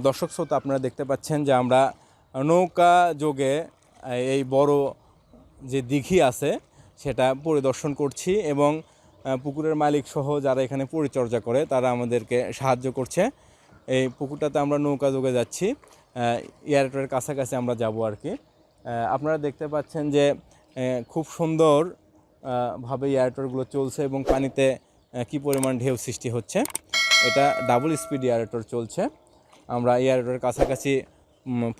দর্শক শ্রোতা, আপনারা দেখতে পাচ্ছেন যে আমরা নৌকা যোগে এই বড় যে দিঘি আছে সেটা পরিদর্শন করছি এবং পুকুরের মালিক সহ যারা এখানে পরিচর্যা করে তারা আমাদেরকে সাহায্য করছে। এই পুকুরটাতে আমরা নৌকা যোগে যাচ্ছি, এয়ারটেলের কাছাকাছি আমরা যাব আর কি। আপনারা দেখতে পাচ্ছেন যে খুব সুন্দর ভাবে এয়ারটেলগুলো চলছে এবং পানিতে কি পরিমাণ ঢেউ সৃষ্টি হচ্ছে। এটা ডাবল স্পিড এয়ারটেল চলছে। আমরা এয়ারটেলের কাছাকাছি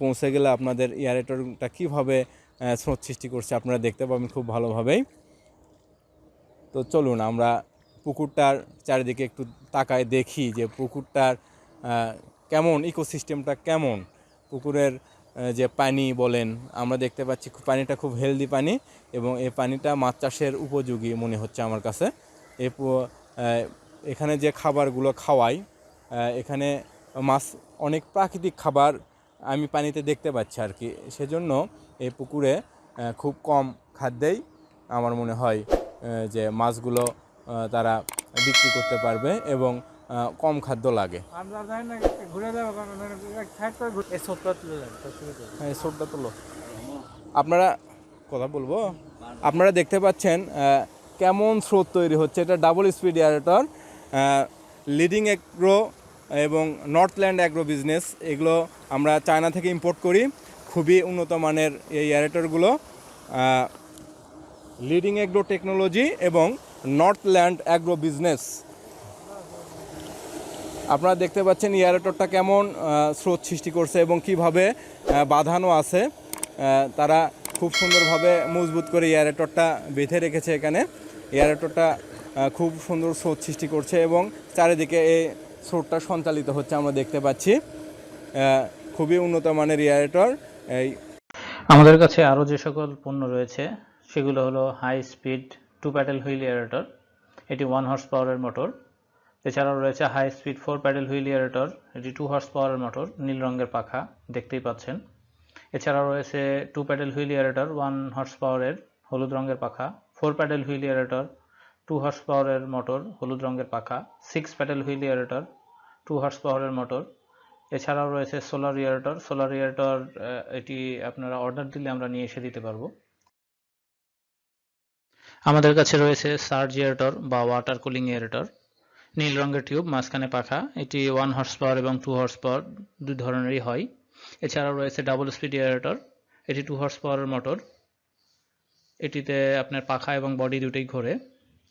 পৌঁছে গেলে আপনাদের এয়ারটেলটা কীভাবে স্রোত সৃষ্টি করছে আপনারা দেখতে পাবেন খুব ভালোভাবেই। তো চলুন আমরা পুকুরটার চারিদিকে একটু তাকায় দেখি যে পুকুরটার কেমন, ইকোসিস্টেমটা কেমন। পুকুরের যে পানি বলেন, আমরা দেখতে পাচ্ছি পানিটা খুব হেলদি পানি এবং এই পানিটা মাছ চাষের উপযোগী মনে হচ্ছে আমার কাছে। এখানে যে খাবারগুলো খাওয়াই, এখানে মাছ অনেক প্রাকৃতিক খাবার আমি পানিতে দেখতে পাচ্ছি আর কি। সেজন্য এই পুকুরে খুব কম খাদ্যেই আমার মনে হয় যে মাছগুলো তারা বিক্রি করতে পারবে এবং কম খাদ্য লাগে। এই ছোটটা তুলো, আপনারা কথা বলবো। আপনারা দেখতে পাচ্ছেন কেমন স্রোত তৈরি হচ্ছে। এটা double speed Airtel, leading agro এবং নর্থল্যান্ড অ্যাগ্রো বিজনেস, এগুলো আমরা চায়না থেকে ইম্পোর্ট করি। খুবই উন্নত মানের এই এয়ারটেলগুলো লিডিং এগ্রো টেকনোলজি এবং নর্থল্যান্ড অ্যাগ্রো বিজনেস। আপনারা দেখতে পাচ্ছেন এয়ারটেলটা কেমন স্রোত সৃষ্টি করছে এবং কিভাবে বাঁধানো আছে। তারা খুব সুন্দরভাবে মজবুত করে এয়ারটেলটা বেঁধে রেখেছে এখানে। এয়ারটেলটা খুব সুন্দর স্রোত সৃষ্টি করছে এবং চারিদিকে এই স্রোতটা সঞ্চালিত হচ্ছে আমরা দেখতে পাচ্ছি। খুবই উন্নত মানের এয়ারটেল। আমাদের কাছে আরও যে সকল পণ্য রয়েছে সেগুলো হলো high speed 2 paddle wheel aerator, এটি 1 হর্স পাওয়ারের মোটর। এছাড়াও রয়েছে high speed 4 paddle wheel aerator, এটি 2 হর্স পাওয়ারের মোটর, নীল রঙের পাখা দেখতেই পাচ্ছেন। এছাড়াও রয়েছে 2 প্যাডেল হুইল এয়ারেটর 1 হর্স পাওয়ারের, হলুদ রঙের পাখা। 4 প্যাডেল হুইল এয়ারেটর 2 হর্স পাওয়ারের মোটর, হলুদ রঙের পাখা। 6 প্যাডেল হুইল এয়ারেটর 2 হর্স পাওয়ারের মোটর। এছাড়াও রয়েছে সোলার এয়ারেটর। সোলার এয়ারেটর এটি আপনারা অর্ডার দিলে আমরা নিয়ে এসে দিতে পারবো। আমাদের কাছে রয়েছে সার্জ এয়ারেটর বা ওয়াটার কুলিং এয়ারেটর, নীল রঙের টিউব, মাঝখানে পাখা। এটি 1 হর্স পাওয়ার এবং 2 হর্স পাওয়ার দুই ধরনেরই হয়। এছাড়াও রয়েছে ডাবল স্পিড এয়ারেটর, এটি 2 হর্স পাওয়ারের মোটর, এটিতে আপনার পাখা এবং বডি দুটোই ঘোরে।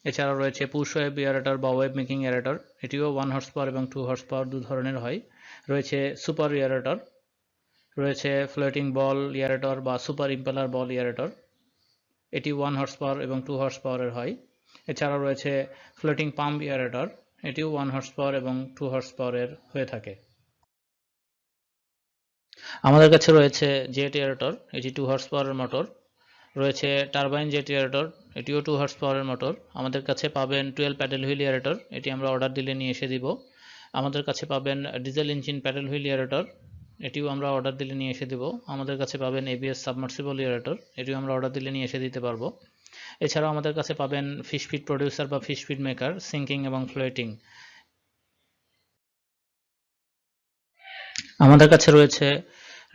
এছাড়াও রয়েছে পুশ ওয়েভ এয়ারেটর বা ওয়েভ মেকিং এয়ারেটর, এটিও 1 হর্স পাওয়ার এবং 2 হর্স পাওয়ার দু ধরনের হয়। রয়েছে সুপার এয়ারেটর, রয়েছে ফ্লোটিং বল এয়ারেটর বা সুপার ইম্পেলার বল এয়ারেটর, এটি 1 হর্স পাওয়ার এবং 2 হর্স পাওয়ারের হয়। এছাড়াও রয়েছে ফ্লোটিং পাম্প এয়ারেটর, এটিও 1 হর্স পাওয়ার এবং 2 হর্স পাওয়ারের হয়ে থাকে। আমাদের কাছে রয়েছে জেট এয়ারেটর, এটি 2 হর্স পাওয়ারের মোটর। রয়েছে টারবাইন জেট এয়ারেটর, এটিও 2 হর্স পাওয়ারের মোটর। আমাদের কাছে পাবেন 12 প্যাডেল হুইল এয়ারেটর, এটি আমরা অর্ডার দিলে নিয়ে এসে দিব। আমাদের কাছে পাবেন diesel engine pedal wheel aerator, এটিও আমরা অর্ডার দিলে নিয়ে এসে দেব। আমাদের কাছে পাবেন এবিএস সাবমার্সিবল এয়ারেটর, এটিও আমরা অর্ডার দিলে নিয়ে এসে দিতে পারবো। এছাড়াও আমাদের কাছে পাবেন ফিশ ফিড প্রডিউসার বা ফিশ ফিড মেকার, সিঙ্কিং এবং ফ্লোটিং। আমাদের কাছে রয়েছে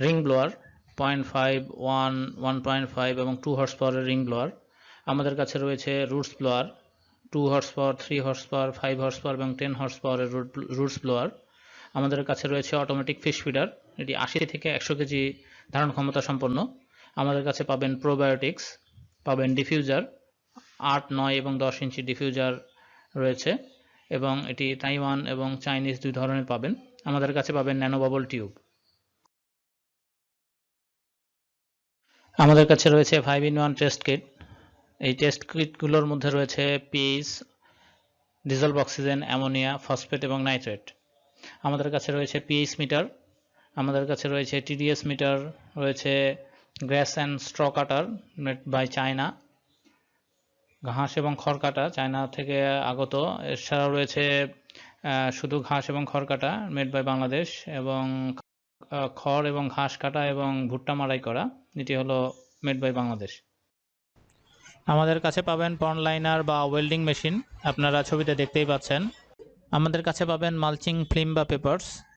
রিং ব্লোয়ার 0.5, 1, 1.5 এবং 2 হর্স পাওয়ারের রিং ব্লোয়ার। আমাদের কাছে রয়েছে roots blower 2 horse power, 3 horse power, 5 horse power এবং 10 হর্স পাওয়ারের রুটস ব্লোয়ার। আমাদের কাছে রয়েছে অটোমেটিক ফিশ ফিডার, এটি 80 থেকে 100 কেজি ধারণ ক্ষমতা সম্পন্ন। আমাদের কাছে পাবেন প্রোবায়োটিক্স, পাবেন ডিফিউজার 8, 9 এবং 10 ইঞ্চি ডিফিউজার রয়েছে এবং এটি তাইওয়ান এবং চাইনিজ দুই ধরনের পাবেন। আমাদের কাছে পাবেন ন্যানো বাবল টিউব। আমাদের কাছে রয়েছে 5-in-1 টেস্ট কিট। এই টেস্ট কিটগুলোর মধ্যে রয়েছে pH, dissolved oxygen, ammonia, phosphate এবং নাইট্রেট। আমাদের কাছে রয়েছে পিএইচ মিটার, আমাদের কাছে রয়েছে টিডিএস মিটার, রয়েছে grass and straw cutter made by China, ঘাস এবং খড় কাটা চায়না থেকে আগত। এছাড়াও রয়েছে শুধু ঘাস এবং খড় কাটা মেড বাই বাংলাদেশ, এবং খড় এবং ঘাস কাটা এবং ভুট্টা মাড়াই করা, এটি হলো মেড বাই বাংলাদেশ। আমাদের কাছে পাবেন পন্ড লাইনার বা ওয়েল্ডিং মেশিন, আপনারা ছবিতে দেখতেই পাচ্ছেন। আমাদের কাছে পাবেন মালচিং ফিল্ম বা পেপারস,